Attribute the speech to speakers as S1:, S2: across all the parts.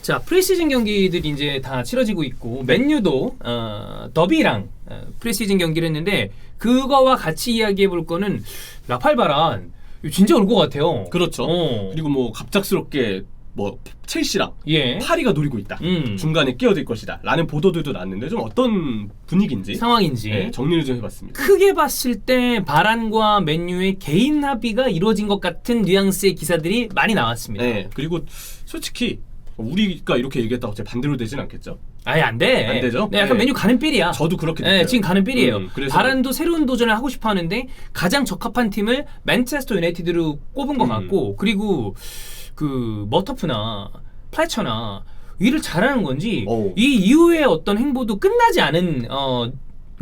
S1: 자, 프리시즌 경기들이 이제 다 치러지고 있고 맨유도 더비랑 프리시즌 경기를 했는데 그거와 같이 이야기해 볼 거는 라팔 바란 진짜 올 것 같아요.
S2: 그렇죠. 그리고 뭐 갑작스럽게 뭐 첼시랑
S1: 예.
S2: 파리가 노리고 있다. 중간에 끼어들 것이다. 라는 보도들도 났는데 좀 어떤 분위기인지
S1: 상황인지
S2: 네, 정리를 좀 해봤습니다.
S1: 크게 봤을 때 바란과 맨유의 개인 합의가 이루어진 것 같은 뉘앙스의 기사들이 많이 나왔습니다.
S2: 네, 그리고 솔직히 우리가 이렇게 얘기했다고 제 반대로 되진 않겠죠?
S1: 아예 안 돼.
S2: 안 되죠?
S1: 네, 약간
S2: 네.
S1: 맨유 가는 삘이야.
S2: 저도 그렇게
S1: 네,
S2: 느껴요.
S1: 지금 가는 삘이에요.
S2: 그래서
S1: 바란도 새로운 도전을 하고 싶어 하는데 가장 적합한 팀을 맨체스터 유나이티드로 꼽은 것 같고 그리고 그 머터프나 플래처나 일을 잘하는 건지 이 이후의 어떤 행보도 끝나지 않은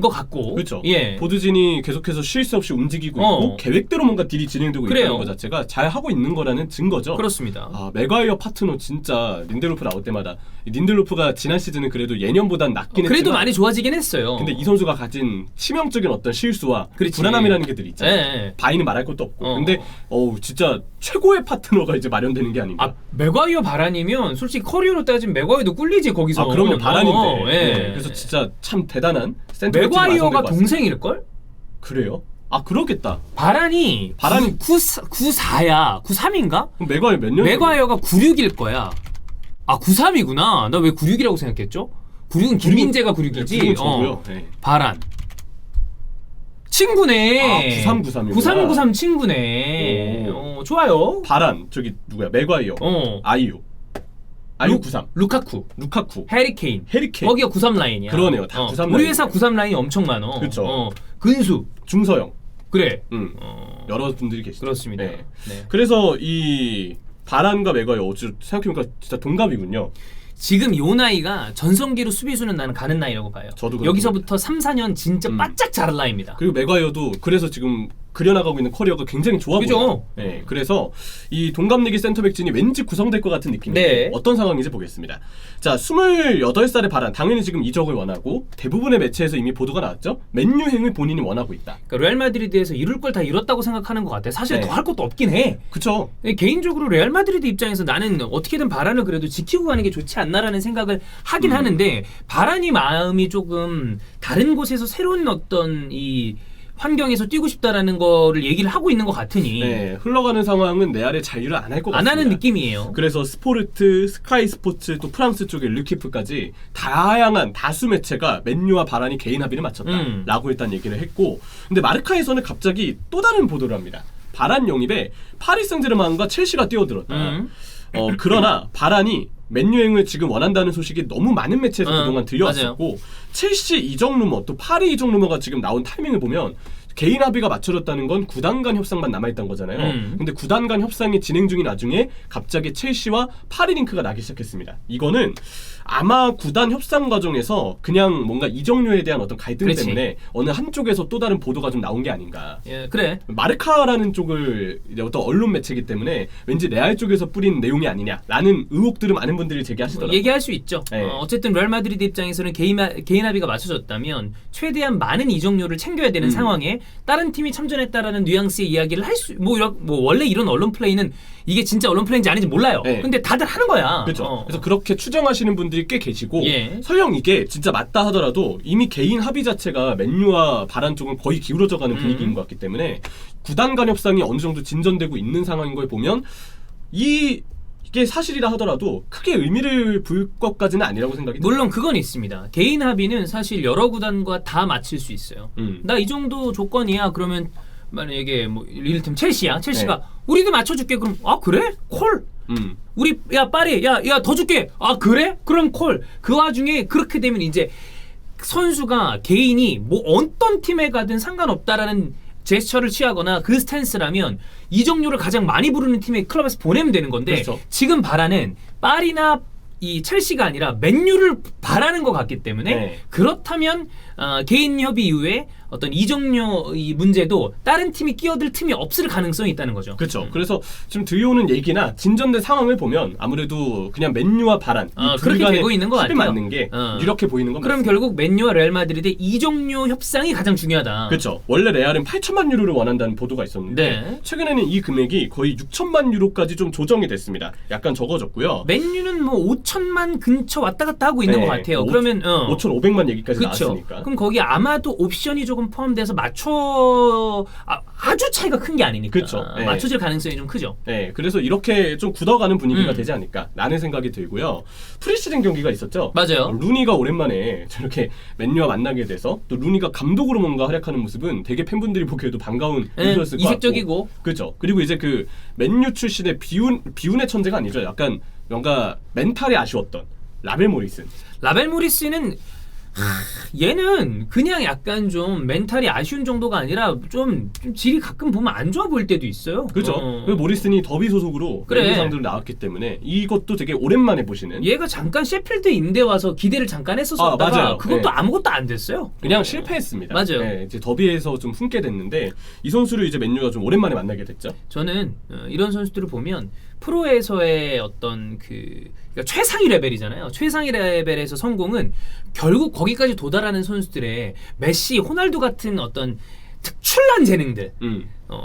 S1: 것 같고
S2: 그렇죠.
S1: 예.
S2: 보드진이 계속해서 쉴 새 없이 움직이고 있고 계획대로 뭔가 딜이 진행되고
S1: 그래요.
S2: 있다는 것 자체가 잘 하고 있는 거라는 증거죠.
S1: 그렇습니다.
S2: 아, 맥과이어 파트너 진짜 린델로프 나올 때마다 린델로프가 지난 시즌은 그래도 예년보단 낫긴
S1: 그래도
S2: 했지만
S1: 많이 좋아지긴 했어요.
S2: 근데 이 선수가 가진 치명적인 어떤 실수와
S1: 그렇지.
S2: 불안함이라는 게들 있잖아요.
S1: 예.
S2: 바이는 말할 것도 없고 근데 진짜 최고의 파트너가 이제 마련되는 게 아닌가.
S1: 아, 맥과이어 바란이면 솔직히 커리어로 따지면 맥과이어도 꿀리지 거기서.
S2: 아, 그럼요. 바란인데.
S1: 예.
S2: 네. 그래서 진짜 참 대단한 센터
S1: 맥과이어가 동생일걸?
S2: 그래요? 아, 그렇겠다.
S1: 바란이 94야. 93인가?
S2: 그럼 맥과이어 몇 년?
S1: 맥과이어가 96일 거야. 아, 93이구나. 나 왜 96이라고 생각했죠? 96은 김민재가 96이지.
S2: 네.
S1: 바란. 친구네.
S2: 아, 9393이구나.
S1: 9393 친구네. 좋아요.
S2: 바란 저기 누구야? 맥과이어. 아이유 93.
S1: 루카쿠. 해리케인. 거기가 93 라인이야.
S2: 그러네요. 다 93 라인.
S1: 우리 회사 93 라인이 엄청 많어.
S2: 그렇죠.
S1: 근수.
S2: 중서영.
S1: 그래.
S2: 여러 분들이 계시죠.
S1: 그렇습니다.
S2: 네.
S1: 네.
S2: 그래서 이 바란과 맥과이어 생각해보니까 진짜 동갑이군요.
S1: 지금 요 나이가 전성기로 수비수는 나는 가는 나이라고 봐요.
S2: 저도
S1: 여기서부터 3, 4년 진짜 바짝 자랄 나이입니다.
S2: 그리고 맥과이어도 그래서 지금 그려나가고 있는 커리어가 굉장히 좋아
S1: 그죠?
S2: 보여요. 네, 그래서 이 동갑내기 센터백진이 왠지 구성될 것 같은 느낌인데
S1: 네.
S2: 어떤 상황인지 보겠습니다. 자, 28살의 바란 당연히 지금 이적을 원하고 대부분의 매체에서 이미 보도가 나왔죠. 맨유행을 본인이 원하고 있다.
S1: 그러니까 레알 마드리드에서 이룰 걸 다 이뤘다고 생각하는 것 같아. 사실
S2: 네.
S1: 더 할 것도 없긴 해.
S2: 그쵸?
S1: 개인적으로 레알 마드리드 입장에서 나는 어떻게든 바란을 그래도 지키고 가는 게 좋지 않나라는 생각을 하긴 하는데 바란이 마음이 조금 다른 곳에서 새로운 어떤 이 환경에서 뛰고 싶다라는 거를 얘기를 하고 있는 것 같으니
S2: 네, 흘러가는 상황은 내 아래 잔류를 안 할 것 같습니다.
S1: 안 하는 느낌이에요.
S2: 그래서 스포르트, 스카이 스포츠, 또 프랑스 쪽의 르키프까지 다양한 다수 매체가 맨유와 바란이 개인 합의를 마쳤다라고 일단 얘기를 했고, 근데 마르카에서는 갑자기 또 다른 보도를 합니다. 바란 영입에 파리 생제르맹과 첼시가 뛰어들었다. 그러나 바란이 맨유행을 지금 원한다는 소식이 너무 많은 매체에서 그동안 들려왔었고 맞아요. 첼시 이적 루머 또 파리 이적 루머가 지금 나온 타이밍을 보면 개인 합의가 맞춰졌다는 건 구단 간 협상만 남아있던 거잖아요. 근데 구단 간 협상이 진행 중인 와중에 갑자기 첼시와 파리 링크가 나기 시작했습니다. 이거는 아마 구단 협상 과정에서 그냥 뭔가 이적료에 대한 어떤 갈등
S1: 그렇지.
S2: 때문에 어느 한쪽에서 또 다른 보도가 좀 나온 게 아닌가.
S1: 예, 그래.
S2: 마르카라는 쪽을 이제 어떤 언론 매체이기 때문에 왠지 레알 쪽에서 뿌린 내용이 아니냐라는 의혹들을 많은 분들이 제기하시더라고요.
S1: 얘기할 수 있죠.
S2: 네.
S1: 어쨌든 레알 마드리드 입장에서는 개인 합의가 맞춰졌다면 최대한 많은 이적료를 챙겨야 되는 상황에 다른 팀이 참전했다라는 뉘앙스의 이야기를 할 수 뭐 원래 이런 언론 플레이는 이게 진짜 언론 플레이인지 아닌지 몰라요.
S2: 네.
S1: 근데 다들 하는 거야.
S2: 그렇죠. 그래서 그렇게 추정하시는 분들이 꽤 계시고
S1: 예.
S2: 설령 이게 진짜 맞다 하더라도 이미 개인 합의 자체가 맨유와 바란 쪽은 거의 기울어져가는 분위기인 것 같기 때문에 구단 간 협상이 어느 정도 진전되고 있는 상황인 걸 보면 이게 사실이라 하더라도 크게 의미를 불 것까지는 아니라고 생각이 들어요.
S1: 물론 그건 있습니다. 개인 합의는 사실 여러 구단과 다 맞출 수 있어요. 나 이 정도 조건이야. 그러면 만약에 뭐 이를테면 첼시가 우리도 맞춰줄게. 그럼 그래? 콜. 우리 파리 더 줄게. 그래? 그럼 콜. 그 와중에 그렇게 되면 이제 선수가 개인이 뭐 어떤 팀에 가든 상관없다라는 제스처를 취하거나 그 스탠스라면 이적료를 가장 많이 부르는 팀의 클럽에서 보내면 되는 건데
S2: 그렇죠.
S1: 지금 바라는 파리나 이 첼시가 아니라 맨유를 바라는 것 같기 때문에 그렇다면 개인 협의 이후에 어떤 이적료 이 문제도 다른 팀이 끼어들 틈이 없을 가능성이 있다는 거죠.
S2: 그렇죠. 그래서 지금 들려오는 얘기나 진전된 상황을 보면 아무래도 그냥 맨유와 바란 이
S1: 그렇게 되고 있는 것
S2: 합이
S1: 같아요.
S2: 맞는 게 유력해 보이는 건
S1: 그럼
S2: 맞습니다.
S1: 결국 맨유와 레알 마드리드의 이적료 협상이 가장 중요하다.
S2: 그렇죠. 원래 레알은 8천만 유로를 원한다는 보도가 있었는데
S1: 네.
S2: 최근에는 이 금액이 거의 6천만 유로까지 좀 조정이 됐습니다. 약간 적어졌고요.
S1: 맨유는 뭐 5천만 근처 왔다 갔다 하고 있는 것 같아요. 그러면
S2: 5,500만 얘기까지
S1: 그쵸.
S2: 나왔으니까.
S1: 그럼 거기 아마도 옵션이 조금 포함돼서 아주 차이가 큰 게 아니니까
S2: 그쵸. 네.
S1: 맞춰질 가능성이 좀 크죠.
S2: 네, 그래서 이렇게 좀 굳어가는 분위기가 되지 않을까라는 생각이 들고요. 프리시즌 경기가 있었죠.
S1: 맞아요.
S2: 루니가 오랜만에 저렇게 맨유와 만나게 돼서 또 루니가 감독으로 뭔가 활약하는 모습은 되게 팬분들이 보기에도 반가운 요소였을 것 같고.
S1: 이색적이고.
S2: 그렇죠. 그리고 이제 그 맨유 출신의 비운의 천재가 아니죠. 약간 뭔가 멘탈이 아쉬웠던 라벨 모리슨.
S1: 라벨 모리스는 얘는 그냥 약간 좀 멘탈이 아쉬운 정도가 아니라 좀 질이 가끔 보면 안 좋아 보일 때도 있어요.
S2: 그렇죠. 그 모리슨이 더비 소속으로
S1: 그래.
S2: 상들로 나왔기 때문에 이것도 되게 오랜만에 보시는.
S1: 얘가 잠깐 셰필드 임대 와서 기대를 잠깐 했었다가
S2: 맞아요.
S1: 그것도
S2: 네.
S1: 아무것도 안 됐어요.
S2: 그냥 실패했습니다.
S1: 맞아요.
S2: 네, 이제 더비에서 좀 숨게 됐는데 이 선수를 이제 맨유가 좀 오랜만에 만나게 됐죠.
S1: 저는 이런 선수들을 보면 프로에서의 어떤 그러니까 최상위 레벨이잖아요. 최상위 레벨에서 성공은 결국 거기까지 도달하는 선수들의 메시, 호날두 같은 어떤 특출난 재능들,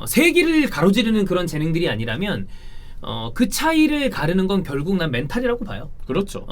S1: 세기를 가로지르는 그런 재능들이 아니라면 그 차이를 가르는 건 결국 난 멘탈이라고 봐요.
S2: 그렇죠.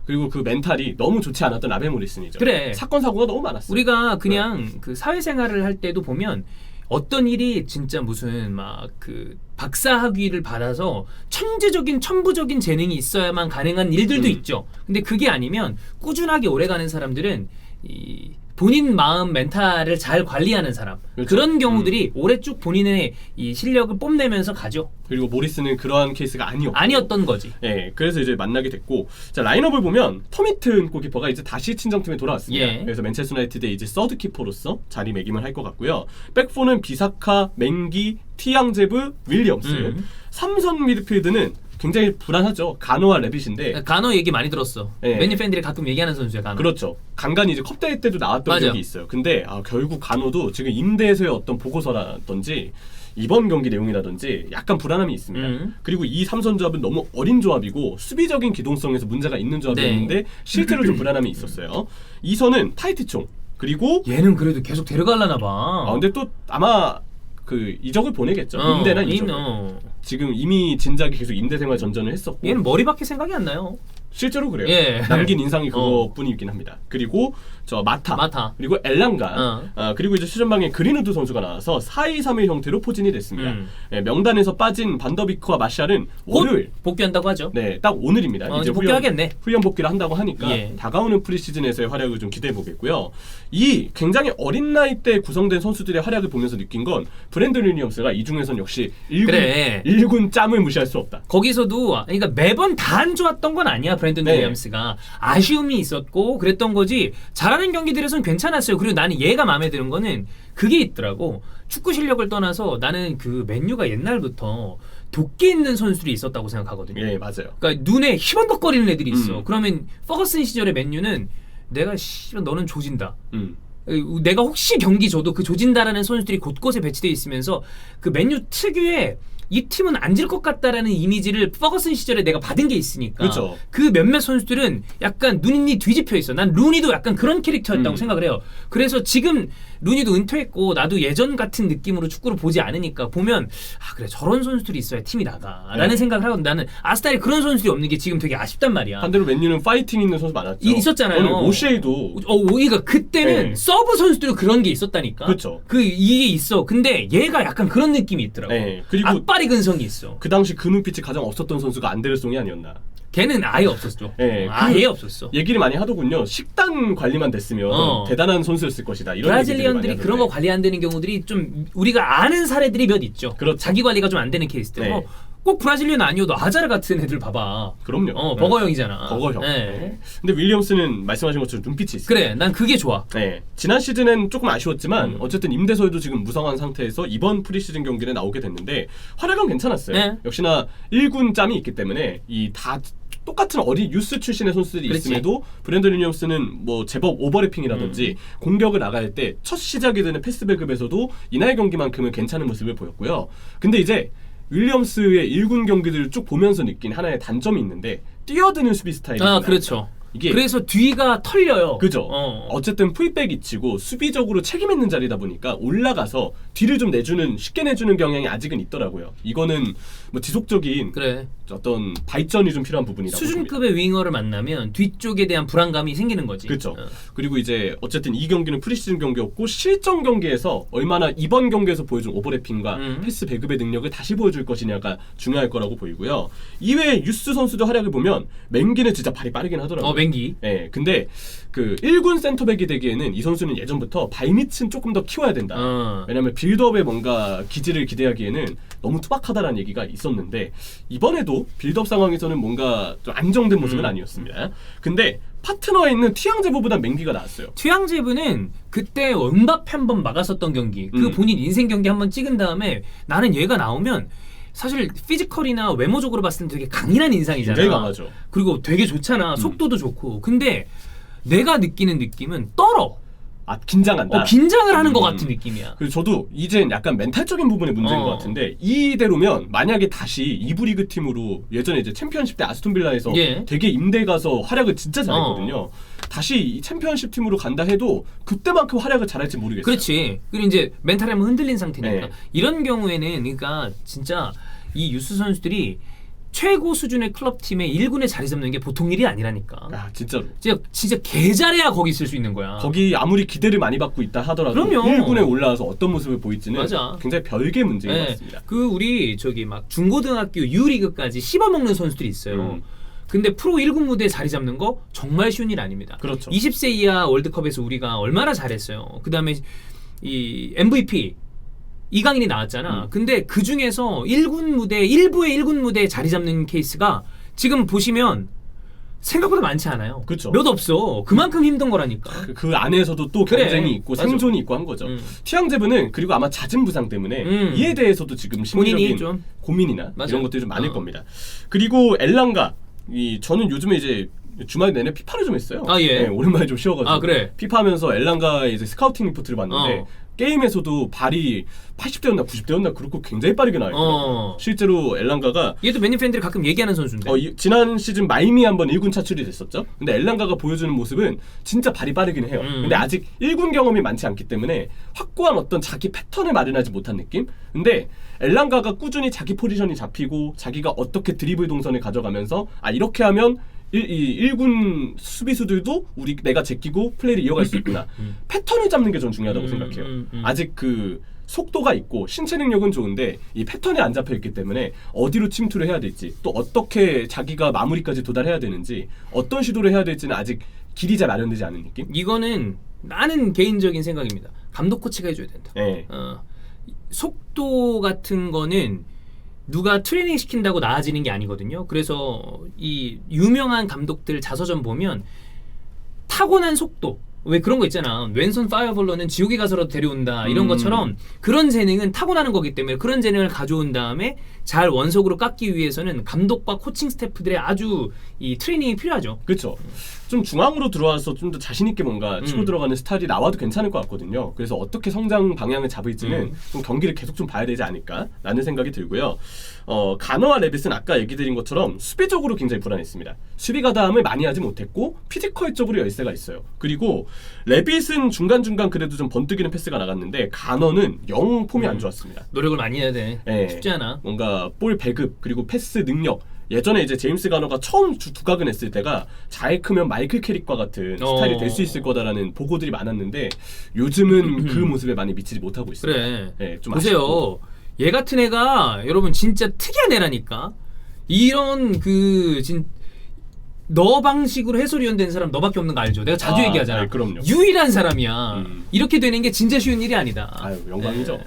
S2: 그리고 그 멘탈이 너무 좋지 않았던 라벨 모리슨이죠.
S1: 그래.
S2: 사건 사고가 너무 많았어요.
S1: 우리가 그냥 그 사회생활을 할 때도 보면 어떤 일이 진짜 무슨 막 그 박사학위를 받아서 천부적인 재능이 있어야만 가능한 일들도 있죠. 근데 그게 아니면 꾸준하게 오래가는 사람들은 이 본인 마음 멘탈을 잘 관리하는 사람,
S2: 그렇죠.
S1: 그런 경우들이 오래 쭉 본인의 이 실력을 뽐내면서 가죠.
S2: 그리고 모리슨은 그러한 케이스가
S1: 아니었던 거지.
S2: 네, 그래서 이제 만나게 됐고, 자 라인업을 보면 터미튼 골키퍼가 이제 다시 친정팀에 돌아왔습니다.
S1: 예.
S2: 그래서 맨체스터 유나이티드의 이제 서드 키퍼로서 자리매김을 할 것 같고요. 백포는 비사카, 맹기, 티앙제브, 윌리엄스. 삼선 미드필드는 굉장히 불안하죠. 가노와 레빗인데.
S1: 가노 얘기 많이 들었어.
S2: 네.
S1: 맨유 팬들이 가끔 얘기하는 선수야, 가노.
S2: 그렇죠. 간간히 이제 컵대회 때도 나왔던
S1: 맞아.
S2: 적이 있어요. 근데 결국 가노도 지금 임대에서의 어떤 보고서라든지 이번 경기 내용이라든지 약간 불안함이 있습니다. 그리고 이 삼선 조합은 너무 어린 조합이고 수비적인 기동성에서 문제가 있는 조합이었는데
S1: 네.
S2: 실제로 좀 불안함이 있었어요. 이선은 타이트총 그리고
S1: 얘는 그래도 계속 데려가려나 봐.
S2: 근데 또 아마 그 이적을 보내겠죠. 임대나 이적. 지금 이미 진작에 계속 임대 생활 전전을 했었고.
S1: 얘는 머리밖에 생각이 안 나요.
S2: 실제로 그래요.
S1: 예.
S2: 남긴 인상이 그거뿐이긴 합니다. 그리고 저 마타. 그리고 엘랑가. 그리고 이제 수전방에 그린우드 선수가 나와서 4-2-3-1 형태로 포진이 됐습니다. 예, 명단에서 빠진 반더비크와 마샬은 월요일
S1: 복귀한다고 하죠.
S2: 네, 딱 오늘입니다. 이제
S1: 복귀하겠네.
S2: 훈련 복귀를 한다고 하니까
S1: 예.
S2: 다가오는 프리시즌에서의 활약을 좀 기대해 보겠고요. 이 굉장히 어린 나이 때 구성된 선수들의 활약을 보면서 느낀 건 브랜든 윌리엄스가 이 중에선 역시 1군 짬을 무시할 수 없다.
S1: 거기서도 그러니까 매번 다 안 좋았던 건 아니야. 브랜든 윌리엄스가 아쉬움이 있었고 그랬던 거지. 잘하는 경기들에서는 괜찮았어요. 그리고 나는 얘가 마음에 드는 거는 그게 있더라고. 축구 실력을 떠나서 나는 그 맨유가 옛날부터 도끼 있는 선수들이 있었다고 생각하거든요.
S2: 예, 맞아요.
S1: 그러니까 눈에 희번덕거리는 애들이 있어. 그러면 퍼거슨 시절의 맨유는 내가 너는 조진다. 내가 혹시 경기 줘도 그 조진다라는 선수들이 곳곳에 배치되어 있으면서 그 맨유 특유의 이 팀은 안 질 것 같다라는 이미지를 퍼거슨 시절에 내가 받은 게 있으니까
S2: 그렇죠.
S1: 그 몇몇 선수들은 약간 눈이 뒤집혀 있어. 난 루니도 약간 그런 캐릭터였다고 생각을 해요. 그래서 지금 루니도 은퇴했고 나도 예전 같은 느낌으로 축구를 보지 않으니까 보면 그래 저런 선수들이 있어야 팀이 나가라는 생각을 하거든. 나는 아스날에 그런 선수들이 없는 게 지금 되게 아쉽단 말이야.
S2: 반대로 맨유는 파이팅 있는 선수 많았죠.
S1: 있었잖아요.
S2: 오셰이도
S1: 그러니까 그때는 서브 선수들은 그런 게 있었다니까.
S2: 그렇죠.
S1: 이게 있어. 근데 얘가 약간 그런 느낌이 있더라고.
S2: 그리고
S1: 앞발이 근성이 있어.
S2: 그 당시 그 눈빛이 가장 없었던 선수가 안데르송이 아니었나.
S1: 걔는 아예 없었죠. 아예 없었어.
S2: 얘기를 많이 하더군요. 식단 관리만 됐으면 대단한 선수였을 것이다. 이런
S1: 브라질리언들이 그런 거 관리 안 되는 경우들이 좀 우리가 아는 사례들이 몇 있죠.
S2: 그렇죠.
S1: 자기 관리가 좀 안 되는 케이스들. 꼭 브라질리언 아니어도 아자르 같은 애들 봐봐.
S2: 그럼요.
S1: 버거형이잖아.
S2: 버거형. 근데 윌리엄스는 말씀하신 것처럼 눈빛이 있어요.
S1: 그래, 난 그게 좋아.
S2: 지난 시즌엔 조금 아쉬웠지만 어쨌든 임대서에도 지금 무성한 상태에서 이번 프리시즌 경기에 나오게 됐는데 활약은 괜찮았어요. 역시나 1군 짬이 있기 때문에 이 다 똑같은 어디 유스 출신의 선수들이
S1: 그렇지.
S2: 있음에도 브랜든 윌리엄스는 뭐 제법 오버래핑이라든지 공격을 나갈 때 첫 시작이 되는 패스 배급에서도 이날 경기만큼은 괜찮은 모습을 보였고요. 근데 이제 윌리엄스의 1군 경기들을 쭉 보면서 느낀 하나의 단점이 있는데 뛰어드는 수비 스타일이
S1: 그렇죠.
S2: 이게
S1: 그래서 뒤가 털려요.
S2: 그죠. 어쨌든 풀백 이치고 수비적으로 책임 있는 자리다 보니까 올라가서 뒤를 좀 쉽게 내주는 경향이 아직은 있더라고요. 이거는 뭐 지속적인
S1: 그래.
S2: 어떤 발전이 좀 필요한 부분이라고
S1: 수준급의 윙어를 만나면 뒤쪽에 대한 불안감이 생기는 거지.
S2: 그렇죠. 그리고 이제 어쨌든 이 경기는 프리시즌 경기였고 실전 경기에서 얼마나 이번 경기에서 보여준 오버래핑과 패스 배급의 능력을 다시 보여줄 것이냐가 중요할 거라고 보이고요. 이외에 유스 선수들 활약을 보면 맹기는 진짜 발이 빠르긴 하더라고요.
S1: 맹기.
S2: 네, 근데 그 1군 센터백이 되기에는 이 선수는 예전부터 발밑은 조금 더 키워야 된다. 왜냐면 빌드업에 뭔가 기질을 기대하기에는 너무 투박하다라는 얘기가 있었는데 이번에도 빌드업 상황에서는 뭔가 좀 안정된 모습은 아니었습니다. 근데 파트너에 있는 튀양제보보다 맹기가 나았어요.
S1: 튀양제브는 그때 음바페 한번 막았었던 경기, 그 본인 인생 경기 한번 찍은 다음에 나는 얘가 나오면 사실 피지컬이나 외모적으로 봤을 때 되게 강인한 인상이잖아.
S2: 굉장히 강하죠.
S1: 그리고 되게 좋잖아. 속도도 좋고. 근데 내가 느끼는 느낌은 떨어.
S2: 긴장한다.
S1: 긴장을 하는 것 같은 느낌이야.
S2: 그래서 저도 이젠 약간 멘탈적인 부분의 문제인 것 같은데 이대로면 만약에 다시 2부 리그 팀으로 예전에 이제 챔피언십 때 아스톤 빌라에서 되게 임대 가서 활약을 진짜 잘했거든요. 다시 이 챔피언십 팀으로 간다 해도 그때만큼 활약을 잘할지 모르겠어요.
S1: 그렇지. 그리고 이제 멘탈이 한번 흔들린 상태니까. 이런 경우에는 그러니까 진짜 이 유스 선수들이 최고 수준의 클럽팀의 1군에 자리 잡는 게 보통 일이 아니라니까.
S2: 진짜로.
S1: 진짜 개 잘해야 거기 있을 수 있는 거야.
S2: 거기 아무리 기대를 많이 받고 있다 하더라도
S1: 그럼요.
S2: 1군에 올라와서 어떤 모습을 보일지는 굉장히 별개의 문제인 것 같습니다.
S1: 우리 막 중고등학교 U리그까지 씹어먹는 선수들이 있어요. 근데 프로 1군 무대에 자리 잡는 거 정말 쉬운 일 아닙니다.
S2: 그렇죠.
S1: 20세 이하 월드컵에서 우리가 얼마나 잘했어요. 그 다음에 이 MVP 이강인이 나왔잖아. 근데 그 중에서 1군 무대, 일부의 1군 무대에 자리 잡는 케이스가 지금 보시면 생각보다 많지 않아요.
S2: 그쵸.
S1: 몇 없어. 그만큼 힘든 거라니까.
S2: 그 안에서도 또 경쟁이 있고 생존이 있고 한 거죠. 튀양제브는 그리고 아마 잦은 부상 때문에 이에 대해서도 지금 심리적인 좀 고민이나 이런 것들이 좀 많을 겁니다. 그리고 엘랑가, 저는 요즘에 이제 주말 내내 피파를 좀 했어요. 오랜만에 좀 쉬어가지고
S1: 그래.
S2: 피파 하면서 엘랑가의 이제 스카우팅 리포트를 봤는데 게임에서도 발이 80대였나 90대였나 그렇고 굉장히 빠르게 나와있더라고요. 실제로 엘랑가가
S1: 얘도 맨유 팬들이 가끔 얘기하는 선수인데
S2: 지난 시즌 마이미 한번 1군 차출이 됐었죠. 근데 엘랑가가 보여주는 모습은 진짜 발이 빠르긴 해요. 근데 아직 1군 경험이 많지 않기 때문에 확고한 어떤 자기 패턴을 마련하지 못한 느낌? 근데 엘랑가가 꾸준히 자기 포지션이 잡히고 자기가 어떻게 드리블 동선을 가져가면서 이렇게 하면 1군 수비수들도 내가 제끼고 플레이를 이어갈 수 있구나. 패턴을 잡는 게 전 중요하다고 생각해요. 아직 그 속도가 있고 신체 능력은 좋은데 이 패턴이 안 잡혀 있기 때문에 어디로 침투를 해야 될지 또 어떻게 자기가 마무리까지 도달해야 되는지 어떤 시도를 해야 될지는 아직 길이 잘 마련되지 않은 느낌?
S1: 이거는 나는 개인적인 생각입니다. 감독 코치가 해줘야 된다. 속도 같은 거는 누가 트레이닝 시킨다고 나아지는 게 아니거든요. 그래서 이 유명한 감독들 자서전 보면 타고난 속도, 왜 그런 거 있잖아. 왼손 파이어볼러는 지옥에 가서라도 데려온다 이런 것처럼 그런 재능은 타고나는 거기 때문에 그런 재능을 가져온 다음에 잘 원석으로 깎기 위해서는 감독과 코칭 스태프들의 아주 이 트레이닝이 필요하죠.
S2: 그렇죠. 좀 중앙으로 들어와서 좀 더 자신 있게 뭔가 치고 들어가는 스타일이 나와도 괜찮을 것 같거든요. 그래서 어떻게 성장 방향을 잡을지는 좀 경기를 계속 좀 봐야 되지 않을까라는 생각이 들고요. 가너와 레빗은 아까 얘기 드린 것처럼 수비적으로 굉장히 불안했습니다. 수비 가담을 많이 하지 못했고 피지컬적으로 열세가 있어요. 그리고 레빗은 중간중간 그래도 좀 번뜩이는 패스가 나갔는데 가너는 영 폼이 안 좋았습니다.
S1: 노력을 많이 해야 돼. 쉽지 않아.
S2: 뭔가 볼 배급 그리고 패스 능력, 예전에 이제 제임스 가너가 처음 두각을 냈을 때가 잘 크면 마이클 캐릭과 같은 스타일이 될 수 있을 거다라는 보고들이 많았는데 요즘은 그 모습에 많이 미치지 못하고 있어요.
S1: 그래. 좀 보세요. 아쉽고. 얘 같은 애가 여러분 진짜 특이한 애라니까. 이런 너 방식으로 해설위원 된 사람 너밖에 없는 거 알죠? 내가 자주 얘기하잖아.
S2: 네, 그럼요.
S1: 유일한 사람이야. 이렇게 되는 게 진짜 쉬운 일이 아니다.
S2: 영광이죠.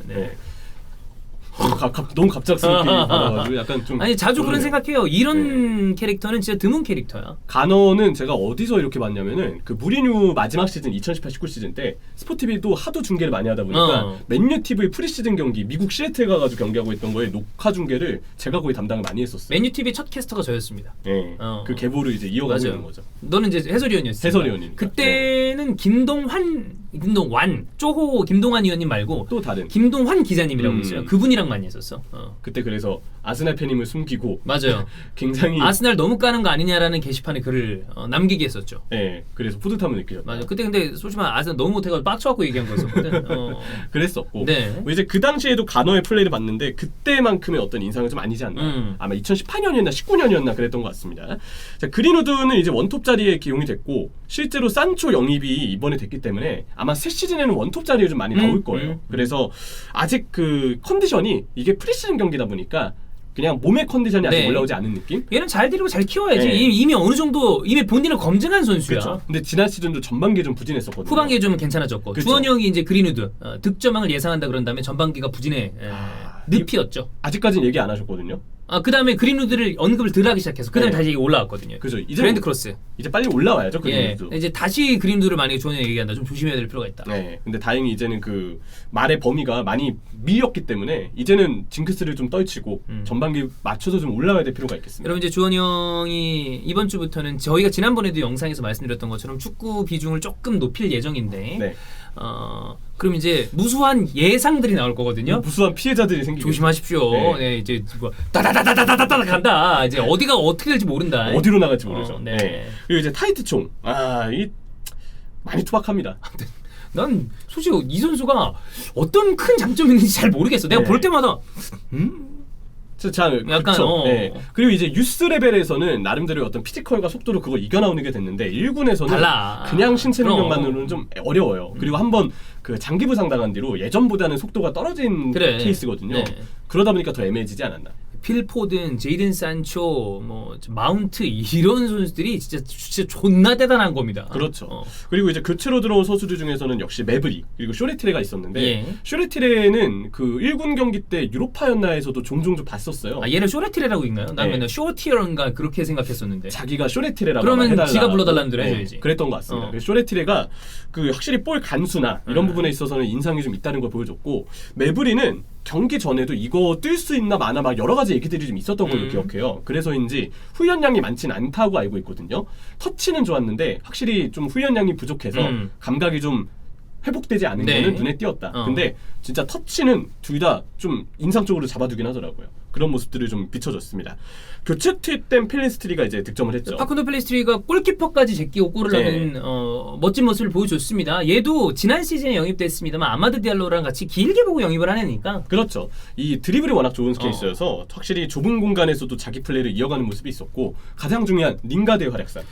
S2: 너무 갑작스럽게 받아가지고 약간 좀
S1: 아니 자주 그런
S2: 모르네요.
S1: 생각해요. 이런 캐릭터는 진짜 드문 캐릭터야.
S2: 간어는 제가 어디서 이렇게 봤냐면은 그 무리뉴 마지막 시즌 2018-19 시즌 때 스포티비도 하도 중계를 많이 하다 보니까 맨유 TV 프리시즌 경기 미국 시애틀 가가지고 경기하고 있던 거에 녹화 중계를 제가 거의 담당을 많이 했었어요.
S1: 맨유 TV 첫 캐스터가 저였습니다.
S2: 네, 그 계보를 이제 이어가고 있는 거죠.
S1: 너는 이제 해설위원이었어.
S2: 해설위원이니까.
S1: 그때는 김동완 쪼호 김동완 위원님 말고
S2: 또 다른
S1: 김동환 기자님이라고 있어요. 그분이랑 많이 했었어.
S2: 그때 그래서 아스날 팬임을 숨기고
S1: 맞아요.
S2: 굉장히
S1: 아스날 너무 까는 거 아니냐라는 게시판에 글을 남기게 했었죠.
S2: 네, 그래서 뿌듯함을 느끼셨다.
S1: 맞아. 그때 근데 솔직히 말하면 아스날 너무 못해가지고 빡쳐갖고 얘기한 거였거든.
S2: 그랬었고
S1: 네.
S2: 뭐 이제 그 당시에도 간어의 플레이를 봤는데 그때만큼의 어떤 인상은 좀 아니지 않나. 아마 2018년이었나 19년이었나 그랬던 것 같습니다. 자, 그린우드는 이제 원톱 자리에 기용이 됐고 실제로 산초 영입이 이번에 됐기 때문에 아마 새 시즌에는 원톱 자리에 좀 많이 나올 거예요. 그래서 아직 그 컨디션이 이게 프리시즌 경기다 보니까 그냥 몸의 컨디션이 아직 올라오지 않은 느낌?
S1: 얘는 잘 데리고 잘 키워야지.
S2: 네.
S1: 이미 어느 정도 이미 본인을 검증한 선수야.
S2: 그렇죠. 근데 지난 시즌도 전반기에 좀 부진했었거든요.
S1: 후반기에 좀 괜찮아졌고
S2: 그렇죠.
S1: 주원이 형이 이제 그린우드 득점왕을 예상한다 그런 다음에 전반기가 부진해 늪이었죠.
S2: 아직까지는 얘기 안 하셨거든요.
S1: 그 다음에 그린우드를 언급을 덜 하기 시작해서 그 다음에
S2: 네.
S1: 다시 올라왔거든요.
S2: 그죠. 이제
S1: 브랜드 크로스.
S2: 이제 빨리 올라와야죠.
S1: 예.
S2: 그린우드.
S1: 이제 다시 그린우드를 만약에 주원이 형이 얘기한다 좀 조심해야 될 필요가 있다.
S2: 네. 근데 다행히 이제는 그 말의 범위가 많이 밀렸기 때문에 이제는 징크스를 좀 떨치고 전반기 맞춰서 좀 올라와야 될 필요가 있겠습니다.
S1: 여러분 이제 주원이 형이 이번 주부터는 저희가 지난번에도 영상에서 말씀드렸던 것처럼 축구 비중을 조금 높일 예정인데
S2: 네.
S1: 그럼 이제 무수한 예상들이 나올 거거든요.
S2: 무수한 피해자들이 생기고
S1: 조심하십시오.
S2: 네.
S1: 네, 이제 뭐 따다다다다다다 간다. 이제 어디가 어떻게 될지 모른다.
S2: 어디로 나갈지 모르죠.
S1: 네.
S2: 네. 그리고 이제 타이트 총. 이 많이 투박합니다.
S1: 난 솔직히 이 선수가 어떤 큰 장점이 있는지 잘 모르겠어. 내가
S2: 네.
S1: 볼 때마다
S2: 약간
S1: 그쵸.
S2: 네. 그리고 이제 유스 레벨에서는 나름대로 어떤 피지컬과 속도로 그걸 이겨 나오는 게 됐는데 1군에서는
S1: 달라.
S2: 그냥 신체
S1: 그럼.
S2: 능력만으로는 좀 어려워요. 그리고 한번 그 장기 부상당한 뒤로 예전보다는 속도가 떨어진 케이스거든요.
S1: 네.
S2: 그러다 보니까 더 애매해지지 않았나.
S1: 필 포든, 제이든 산초, 뭐 마운트 이런 선수들이 진짜 존나 대단한 겁니다.
S2: 그렇죠. 그리고 이제 교체로 들어온 선수들 중에서는 역시 메브리 그리고 쇼레티레가 있었는데
S1: 예.
S2: 쇼레티레는 그 1군 경기 때 유로파연나에서도 종종 좀 봤었어요.
S1: 얘를 쇼레티레라고 있나요? 난
S2: 네.
S1: 맨날 쇼티어인가 그렇게 생각했었는데.
S2: 자기가 쇼레티레라고
S1: 그러면
S2: 해달라.
S1: 지가 불러달라는 대로 해줘야지.
S2: 그랬던 것 같습니다. 쇼레티레가 그 확실히 볼 간수나 이런 부분에 있어서는 인상이 좀 있다는 걸 보여줬고 메브리는 경기 전에도 이거 뛸 수 있나 마나 막 여러 가지 얘기들이 좀 있었던 걸로 기억해요. 그래서인지 후연량이 많진 않다고 알고 있거든요. 터치는 좋았는데 확실히 좀 후연량이 부족해서 감각이 좀 회복되지 않은 거는 눈에 띄었다. 근데 진짜 터치는 둘 다 좀 인상적으로 잡아두긴 하더라고요. 그런 모습들을 좀 비춰줬습니다. 교체 투입된 펠리스트리가 이제 득점을 했죠.
S1: 파콘도 펠리스트리가 골키퍼까지 제끼고 골을 넣는 멋진 모습을 보여줬습니다. 얘도 지난 시즌에 영입됐습니다만 아마드 디알로랑 같이 길게 보고 영입을 하니까.
S2: 그렇죠. 이 드리블이 워낙 좋은 케이스여서 확실히 좁은 공간에서도 자기 플레이를 이어가는 모습이 있었고 가장 중요한 링가드의 활약상.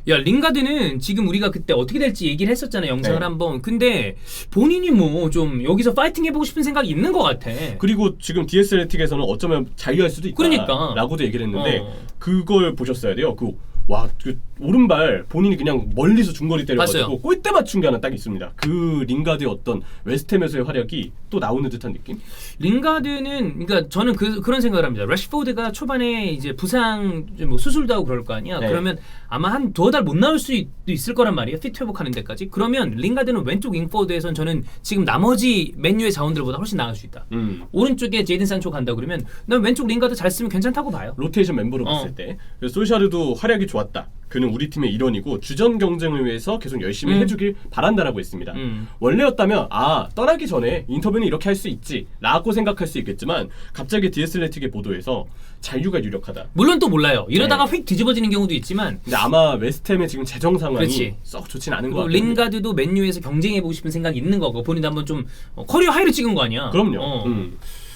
S1: 야 링가드는 지금 우리가 그때 어떻게 될지 얘기를 했었잖아요. 영상을 한번. 근데 본인이 뭐 좀 여기서 파이팅 해보고 싶은 생각이 있는 것 같아.
S2: 그리고 지금 DS 레틱에서는 어쩌면 자유할 수도 있다
S1: 그러니까.
S2: 라고도 얘기를 했는데 그걸 보셨어야 돼요. 그 오른발 본인이 그냥 멀리서 중거리 때려가지고
S1: 봤어요.
S2: 골대 맞춘 게 하나 딱 있습니다. 그 링가드의 어떤 웨스트햄에서의 활약이 또 나오는 듯한 느낌?
S1: 링가드는 그러니까 저는 그런 생각을 합니다. 래시포드가 초반에 이제 부상 뭐 수술도 하고 그럴 거 아니야. 그러면 아마 한 두어 달 못 나올 수도 있을 거란 말이에요. 피트 회복하는 데까지. 그러면 링가드는 왼쪽 윙포드에선 저는 지금 나머지 맨유의 자원들보다 훨씬 나을 수 있다. 오른쪽에 제이든 산초 간다 그러면 난 왼쪽 링가드 잘 쓰면 괜찮다고 봐요.
S2: 로테이션 멤버로 봤을 때. 그래서 솔샤르도 활약이 좋았다. 그는 우리 팀의 일원이고 주전 경쟁을 위해서 계속 열심히 해주길 바란다라고 했습니다. 원래였다면 떠나기 전에 인터뷰는 이렇게 할 수 있지 라고 생각할 수 있겠지만 갑자기 디에슬레틱의 보도에서 잔류가 유력하다.
S1: 물론 또 몰라요. 이러다가 휙 뒤집어지는 경우도 있지만
S2: 근데 아마 웨스트햄의 지금 재정 상황이
S1: 그렇지.
S2: 썩 좋진 않은 것 같아요.
S1: 링가드도 맨유에서 경쟁해보고 싶은 생각이 있는 거고 본인도 한번 좀 커리어 하이를 찍은 거 아니야.
S2: 그럼요.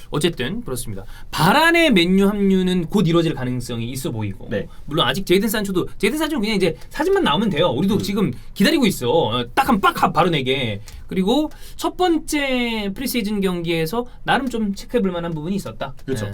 S1: 어쨌든 그렇습니다. 바란의 맨유 합류는 곧 이루어질 가능성이 있어 보이고 물론 아직 제이든 산초는 그냥 이제 사진만 나오면 돼요. 우리도 지금 기다리고 있어. 딱 한 빡 바로 내게. 그리고 첫 번째 프리시즌 경기에서 나름 좀 체크해볼 만한 부분이 있었다.
S2: 그렇죠.
S1: 네.